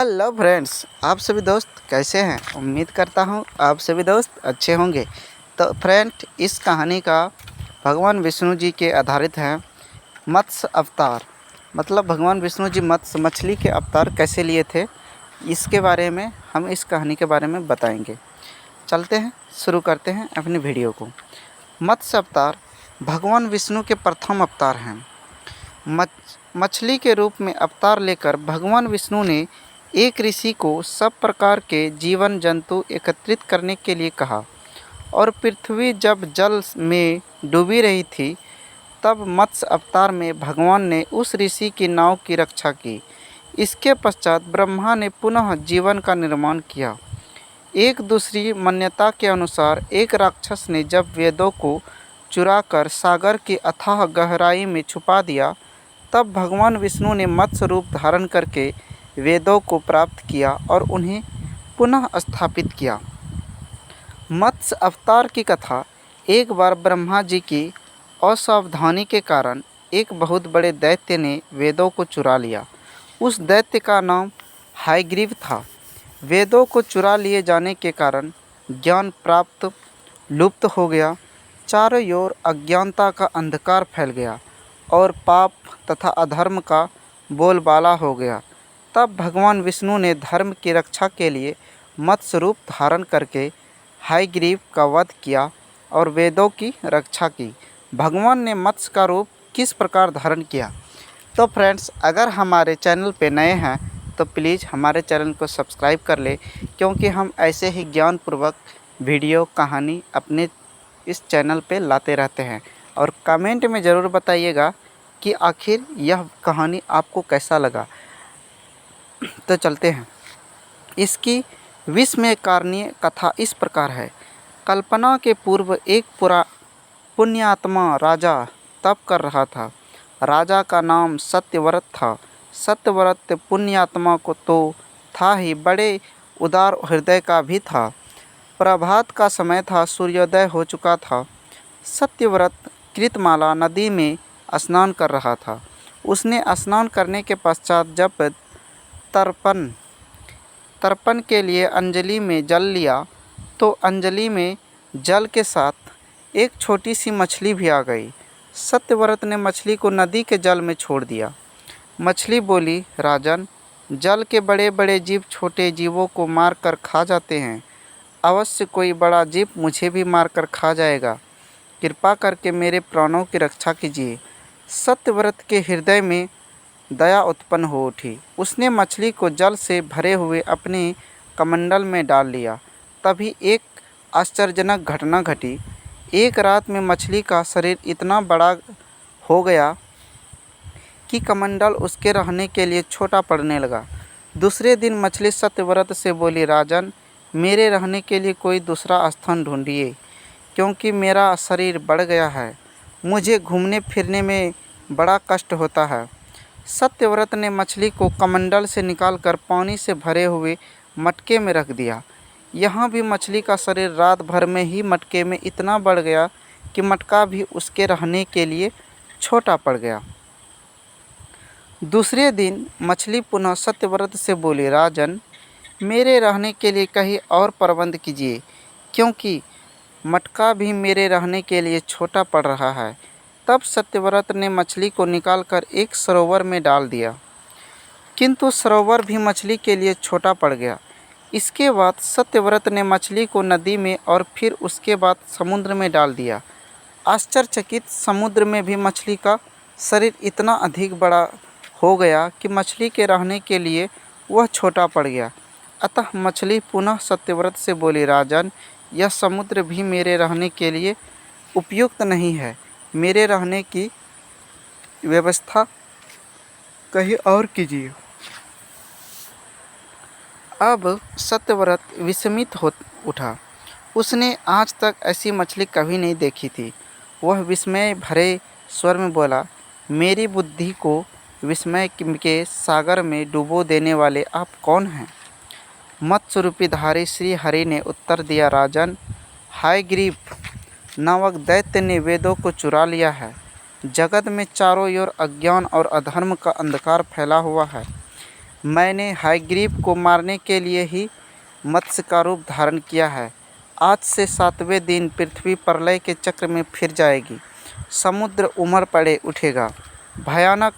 Hello friends, आप सभी दोस्त कैसे हैं। उम्मीद करता हूं आप सभी दोस्त अच्छे होंगे। तो फ्रेंड, इस कहानी का भगवान विष्णु जी के आधारित है। मत्स्य अवतार मतलब भगवान विष्णु जी मत्स्य मछली के अवतार कैसे लिए थे, इसके बारे में हम इस कहानी के बारे में बताएंगे। चलते हैं, शुरू करते हैं अपनी वीडियो को। मत्स्य अवतार भगवान विष्णु के प्रथम अवतार हैं। मछली के रूप में अवतार लेकर भगवान विष्णु ने एक ऋषि को सब प्रकार के जीवन जंतु एकत्रित करने के लिए कहा और पृथ्वी जब जल में डूबी रही थी तब मत्स्य अवतार में भगवान ने उस ऋषि की नाव की रक्षा की। इसके पश्चात ब्रह्मा ने पुनः जीवन का निर्माण किया। एक दूसरी मान्यता के अनुसार एक राक्षस ने जब वेदों को चुराकर सागर की अथाह गहराई में छुपा दिया, तब भगवान विष्णु ने मत्स्य रूप धारण करके वेदों को प्राप्त किया और उन्हें पुनः स्थापित किया। मत्स्य अवतार की कथा। एक बार ब्रह्मा जी की असावधानी के कारण एक बहुत बड़े दैत्य ने वेदों को चुरा लिया। उस दैत्य का नाम हयग्रीव था। वेदों को चुरा लिए जाने के कारण ज्ञान प्राप्त लुप्त हो गया। चारों ओर अज्ञानता का अंधकार फैल गया और पाप तथा अधर्म का बोलबाला हो गया। तब भगवान विष्णु ने धर्म की रक्षा के लिए मत्स्य रूप धारण करके हयग्रीव का वध किया और वेदों की रक्षा की। भगवान ने मत्स्य का रूप किस प्रकार धारण किया? तो फ्रेंड्स, अगर हमारे चैनल पे नए हैं तो प्लीज़ हमारे चैनल को सब्सक्राइब कर ले, क्योंकि हम ऐसे ही ज्ञानपूर्वक वीडियो कहानी अपने इस चैनल पे लाते रहते हैं। और कमेंट में ज़रूर बताइएगा कि आखिर यह कहानी आपको कैसा लगा। तो चलते हैं। इसकी विस्मयकारणीय कथा इस प्रकार है। कल्पना के पूर्व एक पुण्यात्मा राजा तप कर रहा था। राजा का नाम सत्यव्रत था। सत्यव्रत पुण्यात्मा को तो था ही, बड़े उदार हृदय का भी था। प्रभात का समय था, सूर्योदय हो चुका था। सत्यव्रत कृतमाला नदी में स्नान कर रहा था। उसने स्नान करने के पश्चात जब तर्पण के लिए अंजलि में जल लिया तो अंजलि में जल के साथ एक छोटी सी मछली भी आ गई। सत्यव्रत ने मछली को नदी के जल में छोड़ दिया। मछली बोली, राजन, जल के बड़े बड़े जीव छोटे जीवों को मार कर खा जाते हैं। अवश्य कोई बड़ा जीव मुझे भी मार कर खा जाएगा। कृपा करके मेरे प्राणों की रक्षा कीजिए। सत्यव्रत के हृदय में दया उत्पन्न हो उठी। उसने मछली को जल से भरे हुए अपने कमंडल में डाल लिया। तभी एक आश्चर्यजनक घटना घटी। एक रात में मछली का शरीर इतना बड़ा हो गया कि कमंडल उसके रहने के लिए छोटा पड़ने लगा। दूसरे दिन मछली सत्यव्रत से बोली, राजन, मेरे रहने के लिए कोई दूसरा स्थान ढूंढिए, क्योंकि मेरा शरीर बढ़ गया है। मुझे घूमने फिरने में बड़ा कष्ट होता है। सत्यव्रत ने मछली को कमंडल से निकालकर पानी से भरे हुए मटके में रख दिया। यहाँ भी मछली का शरीर रात भर में ही मटके में इतना बढ़ गया कि मटका भी उसके रहने के लिए छोटा पड़ गया। दूसरे दिन मछली पुनः सत्यव्रत से बोली, राजन, मेरे रहने के लिए कहीं और प्रबंध कीजिए, क्योंकि मटका भी मेरे रहने के लिए छोटा पड़ रहा है। तब सत्यव्रत ने मछली को निकालकर एक सरोवर में डाल दिया, किंतु सरोवर भी मछली के लिए छोटा पड़ गया। इसके बाद सत्यव्रत ने मछली को नदी में और फिर उसके बाद समुद्र में डाल दिया। आश्चर्यचकित समुद्र में भी मछली का शरीर इतना अधिक बड़ा हो गया कि मछली के रहने के लिए वह छोटा पड़ गया। अतः मछली पुनः सत्यव्रत से बोली, राजन, यह समुद्र भी मेरे रहने के लिए उपयुक्त नहीं है। मेरे रहने की व्यवस्था कहीं और कीजिए। अब सत्यव्रत विस्मित हो उठा। उसने आज तक ऐसी मछली कभी नहीं देखी थी। वह विस्मय भरे स्वर में बोला, मेरी बुद्धि को विस्मय के सागर में डुबो देने वाले आप कौन हैं? मत्स्य रूपीधारी श्री हरि ने उत्तर दिया, राजन, हयग्रीव नामक दैत्य ने वेदों को चुरा लिया है। जगत में चारों ओर अज्ञान और अधर्म का अंधकार फैला हुआ है। मैंने हायग्रीव को मारने के लिए ही मत्स्य का रूप धारण किया है। आज से 7वें दिन पृथ्वी प्रलय के चक्र में फिर जाएगी। समुद्र उमड़ पड़े उठेगा, भयानक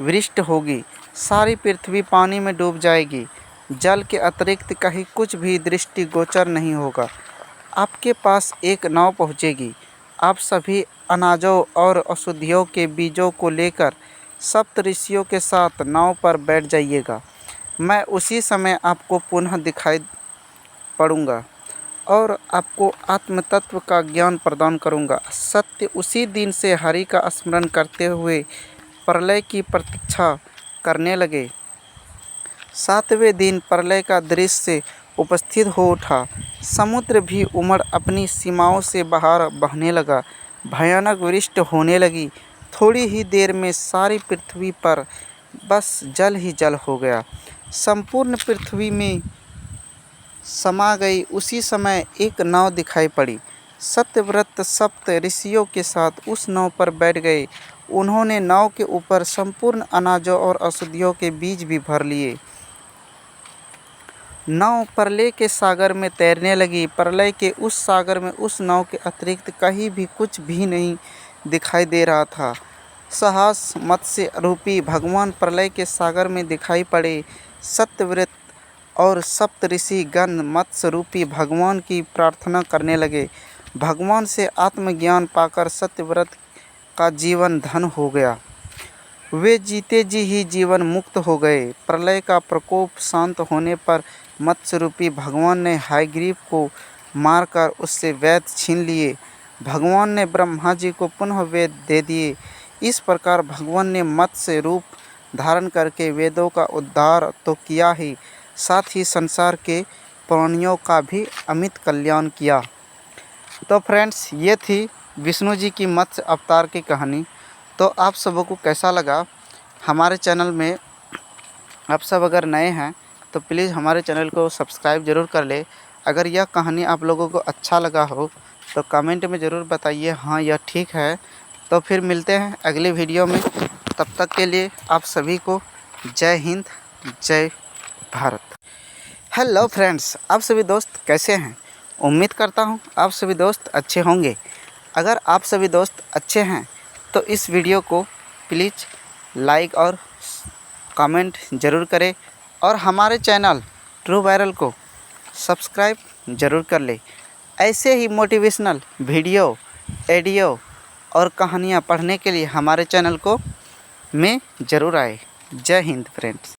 वृष्टि होगी, सारी पृथ्वी पानी में डूब जाएगी। जल के अतिरिक्त कहीं कुछ भी दृष्टिगोचर नहीं होगा। आपके पास एक नाव पहुँचेगी। आप सभी अनाजों और औषधियों के बीजों को लेकर सप्त ऋषियों के साथ नाव पर बैठ जाइएगा। मैं उसी समय आपको पुनः दिखाई पड़ूंगा और आपको आत्म तत्व का ज्ञान प्रदान करूंगा। सत्य उसी दिन से हरि का स्मरण करते हुए प्रलय की प्रतीक्षा करने लगे। 7वें दिन प्रलय का दृश्य उपस्थित हो उठा। समुद्र भी उमड़ अपनी सीमाओं से बाहर बहने लगा। भयानक वृष्टि होने लगी। थोड़ी ही देर में सारी पृथ्वी पर बस जल ही जल हो गया। संपूर्ण पृथ्वी में समा गई। उसी समय एक नाव दिखाई पड़ी। सत्यव्रत सप्त ऋषियों के साथ उस नाव पर बैठ गए। उन्होंने नाव के ऊपर संपूर्ण अनाजों और औषधियों के बीज भी भर लिए। नाव प्रलय के सागर में तैरने लगी। प्रलय के उस सागर में उस नाव के अतिरिक्त कहीं भी कुछ भी नहीं दिखाई दे रहा था। सहस मत्स्य रूपी भगवान प्रलय के सागर में दिखाई पड़े। सत्यव्रत और सप्त ऋषि गण मत्स्य रूपी भगवान की प्रार्थना करने लगे। भगवान से आत्मज्ञान पाकर सत्यव्रत का जीवन धन हो गया। वे जीते जी ही जीवन मुक्त हो गए। प्रलय का प्रकोप शांत होने पर मत्स्य रूपी भगवान ने हायग्रीव को मारकर उससे वेद छीन लिए। भगवान ने ब्रह्मा जी को पुनः वेद दे दिए। इस प्रकार भगवान ने मत्स्य रूप धारण करके वेदों का उद्धार तो किया ही, साथ ही संसार के प्राणियों का भी अमित कल्याण किया। तो फ्रेंड्स, ये थी विष्णु जी की मत्स्य अवतार की कहानी। तो आप सबों को कैसा लगा? हमारे चैनल में आप सब अगर नए हैं तो प्लीज़ हमारे चैनल को सब्सक्राइब ज़रूर कर ले। अगर यह कहानी आप लोगों को अच्छा लगा हो तो कमेंट में ज़रूर बताइए, हाँ यह ठीक है। तो फिर मिलते हैं अगले वीडियो में। तब तक के लिए आप सभी को जय हिंद, जय भारत। हेलो फ्रेंड्स, आप सभी दोस्त कैसे हैं? उम्मीद करता हूं आप सभी दोस्त अच्छे होंगे। अगर आप सभी दोस्त अच्छे हैं तो इस वीडियो को प्लीज़ लाइक और कमेंट ज़रूर करें और हमारे चैनल ट्रू वायरल को सब्सक्राइब ज़रूर कर ले। ऐसे ही मोटिवेशनल वीडियो, ऑडियो और कहानियाँ पढ़ने के लिए हमारे चैनल को में ज़रूर आए। जय हिंद फ्रेंड्स।